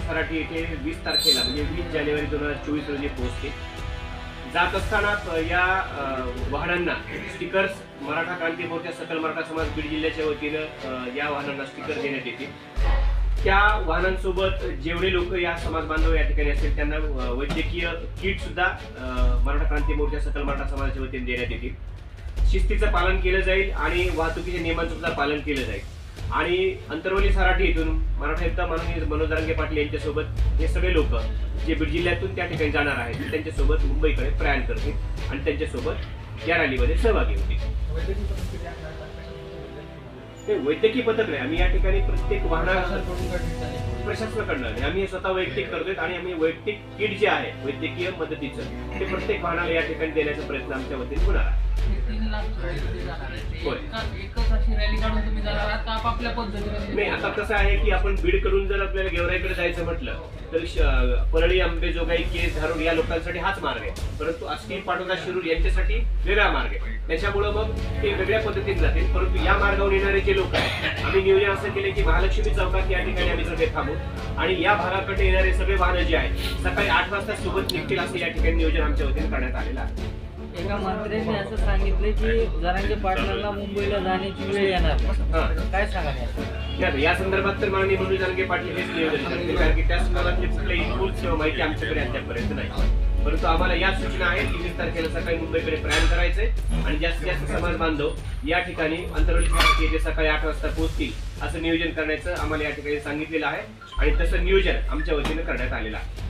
सराटी येथे 20 तारखेला म्हणजे 20 जानेवारी 2024 रोजी पोहोचते. जात असताना या वाहनांना स्टिकर्स मराठा क्रांती मोर्चा सकल मराठा समाज बीड जिल्ह्याच्या वतीनं या वाहनांना स्टिकर देण्यात येते. त्या वाहनांसोबत जेवढे लोक या समाज बांधव या ठिकाणी असतील त्यांना वैद्यकीय किट सुद्धा मराठा क्रांती मोर्चा सकल मराठा समाजाच्या वतीने देण्यात येतील. शिस्तीचं पालन केलं जाईल आणि वाहतुकीच्या नियमांचं सुद्धा पालन केलं जाईल. आणि अंतरवली सराटी येथून मराठा युद्ध माननीय मनोज जरांगे पाटील यांच्यासोबत हे सगळे लोक जे बीड जिल्ह्यातून त्या ठिकाणी जाणार आहेत त्यांच्यासोबत मुंबईकडे प्रयाण करतील आणि त्यांच्यासोबत या रॅलीमध्ये सहभागी होतील. वैद्यकीय पथक नाही, आम्ही या ठिकाणी प्रत्येक प्रशासनाकडनं आम्ही स्वतः वैयक्तिक करतोय आणि आम्ही वैयक्तिक किट जे आहे वैद्यकीय मदतीचं ते प्रत्येक वाहनाला या ठिकाणी देण्याचा प्रयत्न आमच्या वतीने होणार आहे. नाही, आता कसं आहे की आपण बीड कडून जर आपल्याला गेवराईकडे जायचं म्हटलं तर परळी, अंबेजोगाई, केस, धारूर या लोकांसाठी हाच मार्ग आहे, परंतु आष्टी, पाटोदा, शिरूर यांच्यासाठी वेगळा मार्ग आहे. त्याच्यामुळे मग ते वेगळ्या पद्धतीने जातील. परंतु या मार्गावर येणारे जे लोक आहेत आम्ही नियोजन असं केले की महालक्ष्मी चौकात या ठिकाणी आम्ही सगळे थांबू आणि या भागाकडे येणारे सगळे वाहनं जे आहेत सकाळी 8 वाजता सोबत निघतील असं या ठिकाणी नियोजन आमच्या वतीने करण्यात आलेलं आहे. एका मंत्र्यांनी असं सांगितलं की जरांगे पाटलांना मुंबईला जाण्याची वेळ येणार, काय सांगा या संदर्भात? तर माननीय मनोज जरांगे पाटील हेच नियोजन करतील, कारण की त्या संदर्भातली कुठल्याही इनपुट्स किंवा माहिती आमच्याकडे अद्यापर्यंत नाही. परंतु आम्हाला या सूचना आहेत की 20 तारखेला सकाळी मुंबईकडे प्रयाण करायचंय आणि जास्तीत जास्त समाज बांधव या ठिकाणी अंतरवली येथे सकाळी 8 वाजता पोहोचतील असं नियोजन करण्याचं आम्हाला या ठिकाणी सांगितलेलं आहे आणि तसं नियोजन आमच्या वतीने करण्यात आलेलं आहे.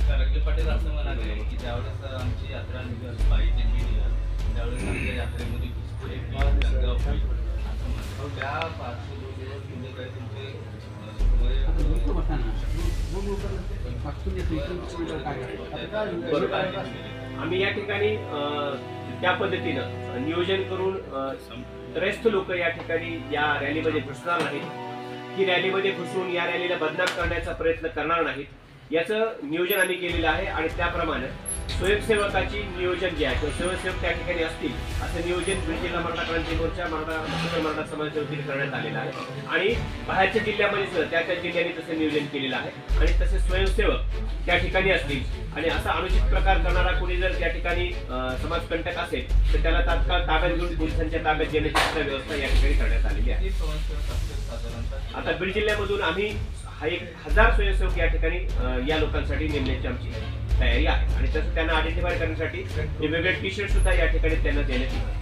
जरांगे पाटील असं म्हणाले की ज्यावेळेस आमची यात्रा पाहिजे त्यावेळेस आमच्या यात्रेमध्ये त्या पार्श्वभूमीवर म्हणजे काय तुमचे आम्ही या ठिकाणी त्या पद्धतीनं नियोजन करून त्रयस्थ लोक या ठिकाणी या रॅलीमध्ये घुसणार नाहीत, ही रॅलीमध्ये घुसून या रॅलीला बदनाम करण्याचा प्रयत्न करणार नाहीत याचं नियोजन आम्ही केलेलं आहे. आणि त्याप्रमाणे स्वयंसेवकाची नियोजन जे आहे किंवा स्वयंसेवक त्या ठिकाणी असतील असं नियोजन बीड जिल्हा मराठा क्रांती मोर्चा मराठा समाजाच्या वतीने करण्यात आलेलं आहे. आणि बाहेरच्या जिल्ह्यामध्ये सुद्धा त्या त्या जिल्ह्यांनी तसं नियोजन केलेलं आहे आणि तसे स्वयंसेवक त्या ठिकाणी असतील आणि असा अनुचित प्रकार करणारा कोणी जर त्या ठिकाणी समाजकंटक असेल तर त्याला तात्काळ ताब्यात घेऊन पोलिसांच्या ताब्यात देण्याची व्यवस्था या ठिकाणी करण्यात आलेली आहे. आता बीड जिल्ह्यामधून आम्ही 1000 स्वयंसेवक या ठिकाणी या लोकांसाठी नेमण्याची आमची तयारी आहे आणि तसं त्यांना आयडेंटिफाय करण्यासाठी वेगवेगळे टी-शर्ट सुद्धा या ठिकाणी त्यांना देण्यात येईल.